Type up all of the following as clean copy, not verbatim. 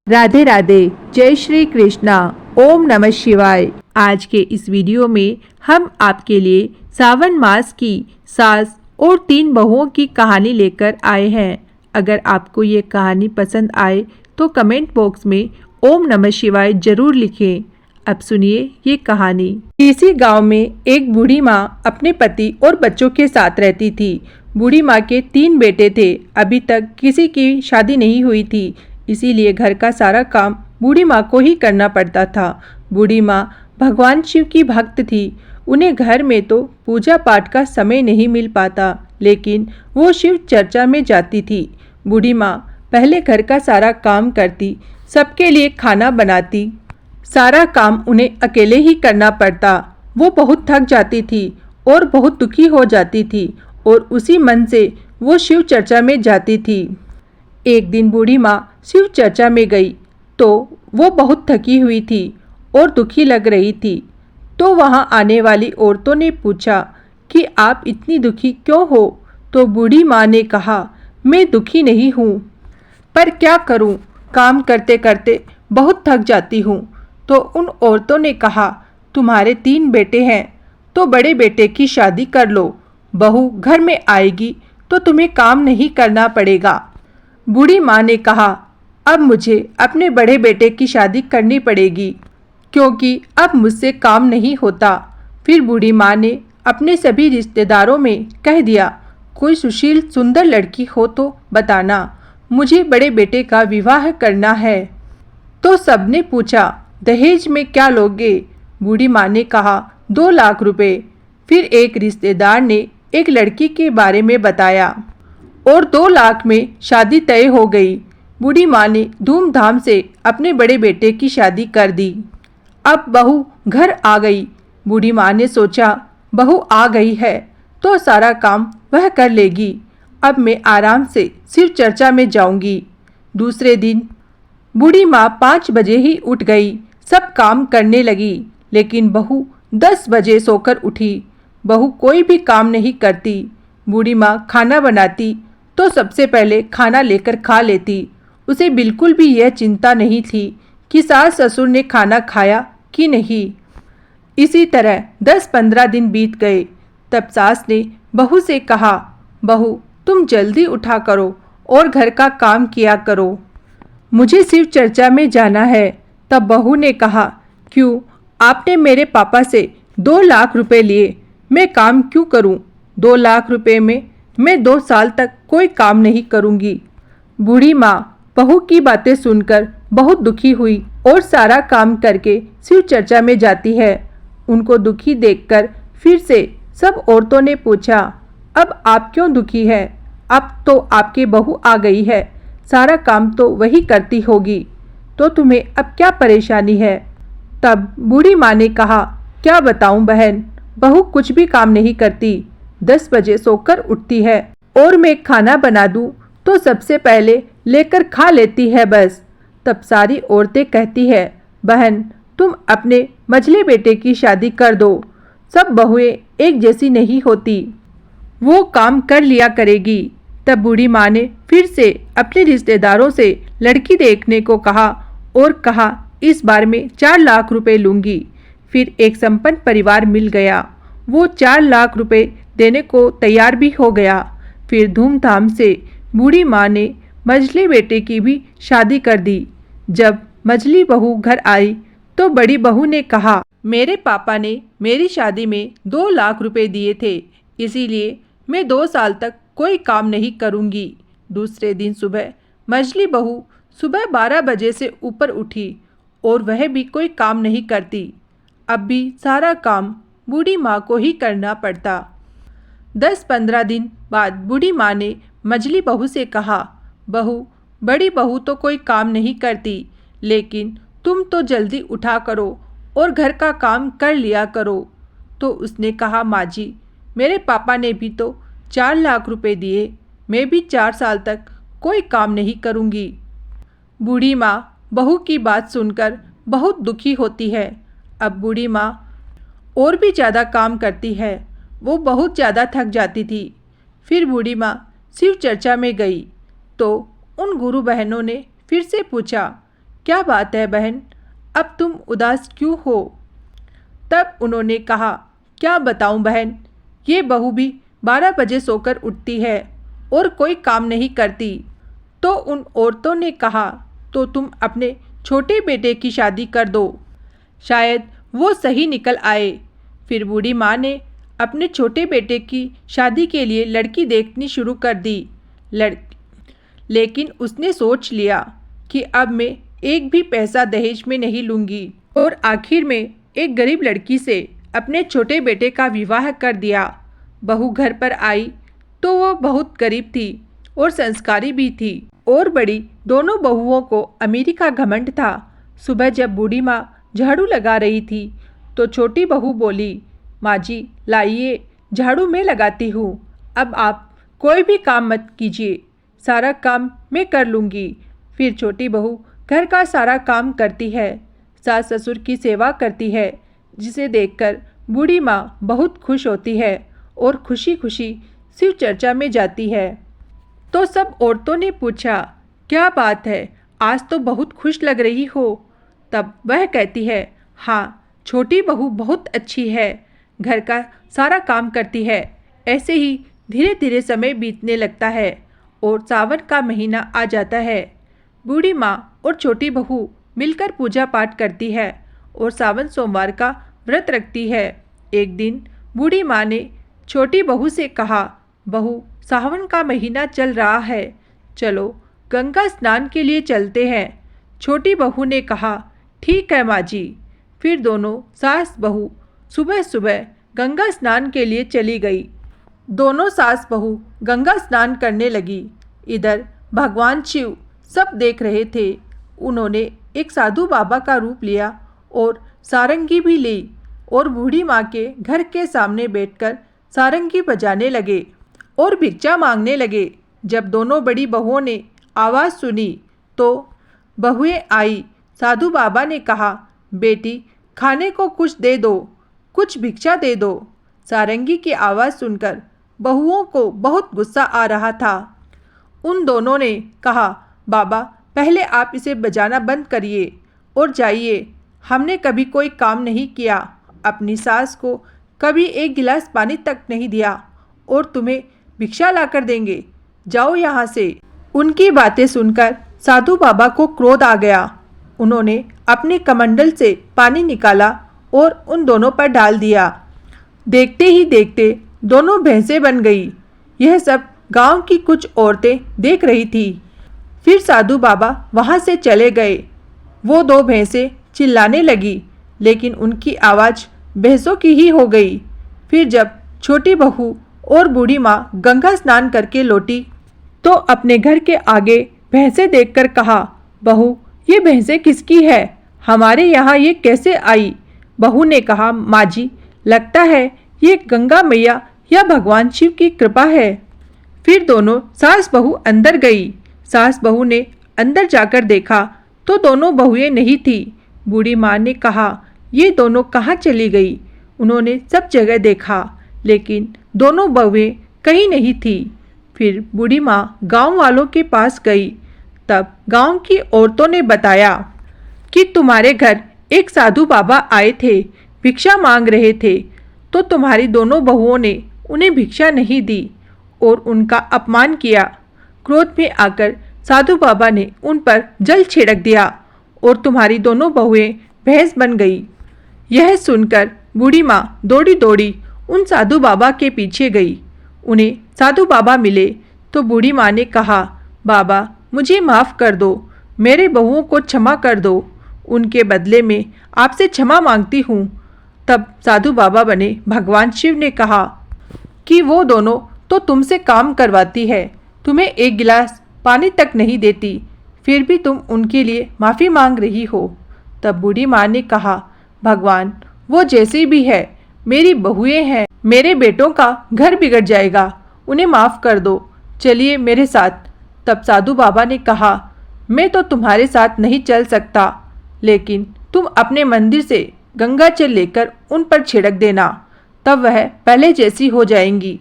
राधे राधे। जय श्री कृष्णा। ओम नमः शिवाय। आज के इस वीडियो में हम आपके लिए सावन मास की सास और 3 बहुओं की कहानी लेकर आए हैं। अगर आपको ये कहानी पसंद आए तो कमेंट बॉक्स में ओम नमः शिवाय जरूर लिखें। अब सुनिए ये कहानी। इसी गांव में एक बूढ़ी माँ अपने पति और बच्चों के साथ रहती थी। बूढ़ी माँ के 3 बेटे थे। अभी तक किसी की शादी नहीं हुई थी, इसीलिए घर का सारा काम बूढ़ी माँ को ही करना पड़ता था। बूढ़ी माँ भगवान शिव की भक्त थी। उन्हें घर में तो पूजा पाठ का समय नहीं मिल पाता, लेकिन वो शिव चर्चा में जाती थी। बूढ़ी माँ पहले घर का सारा काम करती, सबके लिए खाना बनाती। सारा काम उन्हें अकेले ही करना पड़ता। वो बहुत थक जाती थी और बहुत दुखी हो जाती थी, और उसी मन से वो शिव चर्चा में जाती थी। एक दिन बूढ़ी माँ शिव चर्चा में गई तो वो बहुत थकी हुई थी और दुखी लग रही थी। तो वहाँ आने वाली औरतों ने पूछा कि आप इतनी दुखी क्यों हो? तो बूढ़ी माँ ने कहा, मैं दुखी नहीं हूँ, पर क्या करूँ, काम करते करते बहुत थक जाती हूँ। तो उन औरतों ने कहा, तुम्हारे 3 बेटे हैं तो बड़े बेटे की शादी कर लो। बहू घर में आएगी तो तुम्हें काम नहीं करना पड़ेगा। बूढ़ी माँ ने कहा, अब मुझे अपने बड़े बेटे की शादी करनी पड़ेगी, क्योंकि अब मुझसे काम नहीं होता। फिर बूढ़ी माँ ने अपने सभी रिश्तेदारों में कह दिया, कोई सुशील सुंदर लड़की हो तो बताना, मुझे बड़े बेटे का विवाह करना है। तो सबने पूछा, दहेज में क्या लोगे? बूढ़ी माँ ने कहा, 2 लाख रुपए। फिर एक रिश्तेदार ने एक लड़की के बारे में बताया और 2 लाख में शादी तय हो गई। बूढ़ी माँ ने धूमधाम से अपने बड़े बेटे की शादी कर दी। अब बहू घर आ गई। बूढ़ी माँ ने सोचा, बहू आ गई है तो सारा काम वह कर लेगी। अब मैं आराम से शिव चर्चा में जाऊंगी। दूसरे दिन बूढ़ी माँ 5 बजे ही उठ गई, सब काम करने लगी। लेकिन बहू 10 बजे सोकर उठी। बहू कोई भी काम नहीं करती। बूढ़ी माँ खाना बनाती तो सबसे पहले खाना लेकर खा लेती। उसे बिल्कुल भी यह चिंता नहीं थी कि सास ससुर ने खाना खाया कि नहीं। इसी तरह 10-15 दिन बीत गए। तब सास ने बहू से कहा, बहू तुम जल्दी उठा करो और घर का काम किया करो, मुझे शिव चर्चा में जाना है। तब बहू ने कहा, क्यों, आपने मेरे पापा से 2 लाख रुपए लिए, मैं काम क्यों करूं? 2 लाख रुपए में मैं 2 साल तक कोई काम नहीं करूंगी। बूढ़ी माँ बहू की बातें सुनकर बहुत दुखी हुई और सारा काम करके शिव चर्चा में जाती है। उनको दुखी देखकर फिर से सब औरतों ने पूछा, अब आप क्यों दुखी है? अब तो आपकी बहू आ गई है, सारा काम तो वही करती होगी, तो तुम्हें अब क्या परेशानी है? तब बूढ़ी माँ ने कहा, क्या बताऊं बहन, बहू कुछ भी काम नहीं करती। 10 बजे सोकर उठती है और मैं खाना बना दूं तो सबसे पहले लेकर खा लेती है बस। तब सारी औरतें कहती है, बहन तुम अपने मझले बेटे की शादी कर दो, सब बहुएं एक जैसी नहीं होती, वो काम कर लिया करेगी। तब बूढ़ी माँ ने फिर से अपने रिश्तेदारों से लड़की देखने को कहा और कहा, इस बार मैं 4 लाख रुपए लूँगी। फिर एक संपन्न परिवार मिल गया, वो 4 लाख रुपए देने को तैयार भी हो गया। फिर धूमधाम से बूढ़ी माँ ने मझली बेटे की भी शादी कर दी। जब मझली बहू घर आई तो बड़ी बहू ने कहा, मेरे पापा ने मेरी शादी में 2 लाख रुपए दिए थे, इसीलिए मैं 2 साल तक कोई काम नहीं करूँगी। दूसरे दिन सुबह मझली बहू सुबह 12 बजे से ऊपर उठी और वह भी कोई काम नहीं करती। अब भी सारा काम बूढ़ी माँ को ही करना पड़ता। 10-15 दिन बाद बूढ़ी माँ ने मझली बहू से कहा, बहू बड़ी बहू तो कोई काम नहीं करती, लेकिन तुम तो जल्दी उठा करो और घर का काम कर लिया करो। तो उसने कहा, माँ जी, मेरे पापा ने भी तो 4 लाख रुपए दिए, मैं भी 4 साल तक कोई काम नहीं करूँगी। बूढ़ी माँ बहू की बात सुनकर बहुत दुखी होती है। अब बूढ़ी माँ और भी ज़्यादा काम करती है, वो बहुत ज़्यादा थक जाती थी। फिर बूढ़ी माँ शिव चर्चा में गई तो उन गुरु बहनों ने फिर से पूछा, क्या बात है बहन, अब तुम उदास क्यों हो? तब उन्होंने कहा, क्या बताऊं बहन, ये बहू भी 12 बजे सोकर उठती है और कोई काम नहीं करती। तो उन औरतों ने कहा, तो तुम अपने छोटे बेटे की शादी कर दो, शायद वो सही निकल आए। फिर बूढ़ी माँ ने अपने छोटे बेटे की शादी के लिए लड़की देखनी शुरू कर दी। लेकिन उसने सोच लिया कि अब मैं एक भी पैसा दहेज में नहीं लूँगी और आखिर में एक गरीब लड़की से अपने छोटे बेटे का विवाह कर दिया। बहू घर पर आई तो वो बहुत गरीब थी और संस्कारी भी थी और बड़ी दोनों बहुओं को अमीरी का घमंड था। सुबह जब बूढ़ी माँ झाड़ू लगा रही थी तो छोटी बहू बोली, माँ जी लाइए, झाड़ू मैं लगाती हूँ, अब आप कोई भी काम मत कीजिए, सारा काम मैं कर लूँगी। फिर छोटी बहू घर का सारा काम करती है, सास ससुर की सेवा करती है, जिसे देखकर बूढ़ी माँ बहुत खुश होती है और खुशी खुशी शिव चर्चा में जाती है। तो सब औरतों ने पूछा, क्या बात है, आज तो बहुत खुश लग रही हो। तब वह कहती है, हाँ, छोटी बहू बहुत अच्छी है, घर का सारा काम करती है। ऐसे ही धीरे धीरे समय बीतने लगता है और सावन का महीना आ जाता है। बूढ़ी माँ और छोटी बहू मिलकर पूजा पाठ करती है और सावन सोमवार का व्रत रखती है। एक दिन बूढ़ी माँ ने छोटी बहू से कहा, बहू सावन का महीना चल रहा है, चलो गंगा स्नान के लिए चलते हैं। छोटी बहू ने कहा, ठीक है माँ जी। फिर दोनों सास बहू सुबह सुबह गंगा स्नान के लिए चली गई। दोनों सास बहू गंगा स्नान करने लगी। इधर भगवान शिव सब देख रहे थे। उन्होंने एक साधु बाबा का रूप लिया और सारंगी भी ली और बूढ़ी माँ के घर के सामने बैठकर सारंगी बजाने लगे और भिक्षा मांगने लगे। जब दोनों बड़ी बहुओं ने आवाज़ सुनी तो बहुएं आई। साधु बाबा ने कहा, बेटी खाने को कुछ दे दो, कुछ भिक्षा दे दो। सारंगी की आवाज़ सुनकर बहुओं को बहुत गुस्सा आ रहा था। उन दोनों ने कहा, बाबा पहले आप इसे बजाना बंद करिए और जाइए, हमने कभी कोई काम नहीं किया, अपनी सास को कभी एक गिलास पानी तक नहीं दिया और तुम्हें भिक्षा लाकर देंगे, जाओ यहाँ से। उनकी बातें सुनकर साधु बाबा को क्रोध आ गया। उन्होंने अपने कमंडल से पानी निकाला और उन दोनों पर डाल दिया। देखते ही देखते दोनों भैंसें बन गई। यह सब गांव की कुछ औरतें देख रही थी। फिर साधु बाबा वहां से चले गए। वो दो भैंसें चिल्लाने लगी, लेकिन उनकी आवाज़ भैंसों की ही हो गई। फिर जब छोटी बहू और बूढ़ी माँ गंगा स्नान करके लौटी तो अपने घर के आगे भैंसें देखकर कहा, बहू ये भैंसें किसकी है, हमारे यहाँ ये कैसे आई? बहू ने कहा, माँ जी लगता है ये गंगा मैया या भगवान शिव की कृपा है। फिर दोनों सास बहू अंदर गई। सास बहू ने अंदर जाकर देखा तो दोनों बहुएं नहीं थी। बूढ़ी माँ ने कहा, ये दोनों कहाँ चली गई? उन्होंने सब जगह देखा, लेकिन दोनों बहुएं कहीं नहीं थी। फिर बूढ़ी माँ गांव वालों के पास गई। तब गांव की औरतों ने बताया कि तुम्हारे घर एक साधु बाबा आए थे, भिक्षा मांग रहे थे, तो तुम्हारी दोनों बहुओं ने उन्हें भिक्षा नहीं दी और उनका अपमान किया। क्रोध में आकर साधु बाबा ने उन पर जल छिड़क दिया और तुम्हारी दोनों बहुएं भैंस बन गई। यह सुनकर बूढ़ी माँ दौड़ी दौड़ी उन साधु बाबा के पीछे गई। उन्हें साधु बाबा मिले तो बूढ़ी माँ ने कहा, बाबा मुझे माफ़ कर दो, मेरे बहुओं को क्षमा कर दो, उनके बदले में आपसे क्षमा मांगती हूँ। तब साधु बाबा बने भगवान शिव ने कहा कि वो दोनों तो तुमसे काम करवाती है, तुम्हें एक गिलास पानी तक नहीं देती, फिर भी तुम उनके लिए माफ़ी मांग रही हो। तब बूढ़ी माँ ने कहा, भगवान वो जैसी भी है मेरी बहुएं हैं, मेरे बेटों का घर बिगड़ जाएगा, उन्हें माफ़ कर दो, चलिए मेरे साथ। तब साधु बाबा ने कहा, मैं तो तुम्हारे साथ नहीं चल सकता, लेकिन तुम अपने मंदिर से गंगा जल लेकर उन पर छिड़क देना, तब वह पहले जैसी हो जाएंगी।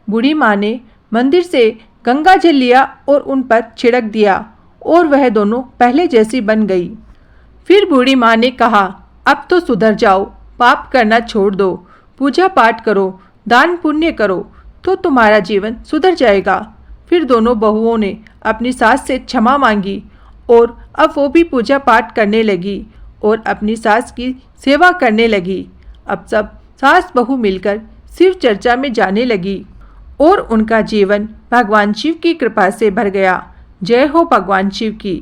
बूढ़ी माँ ने मंदिर से गंगा जल लिया और उन पर छिड़क दिया और वह दोनों पहले जैसी बन गई। फिर बूढ़ी माँ ने कहा, अब तो सुधर जाओ, पाप करना छोड़ दो, पूजा पाठ करो, दान पुण्य करो, तो तुम्हारा जीवन सुधर जाएगा। फिर दोनों बहुओं ने अपनी सास से क्षमा मांगी और अब वो भी पूजा पाठ करने लगी और अपनी सास की सेवा करने लगी। अब सब सास बहू मिलकर शिव चर्चा में जाने लगी और उनका जीवन भगवान शिव की कृपा से भर गया। जय हो भगवान शिव की।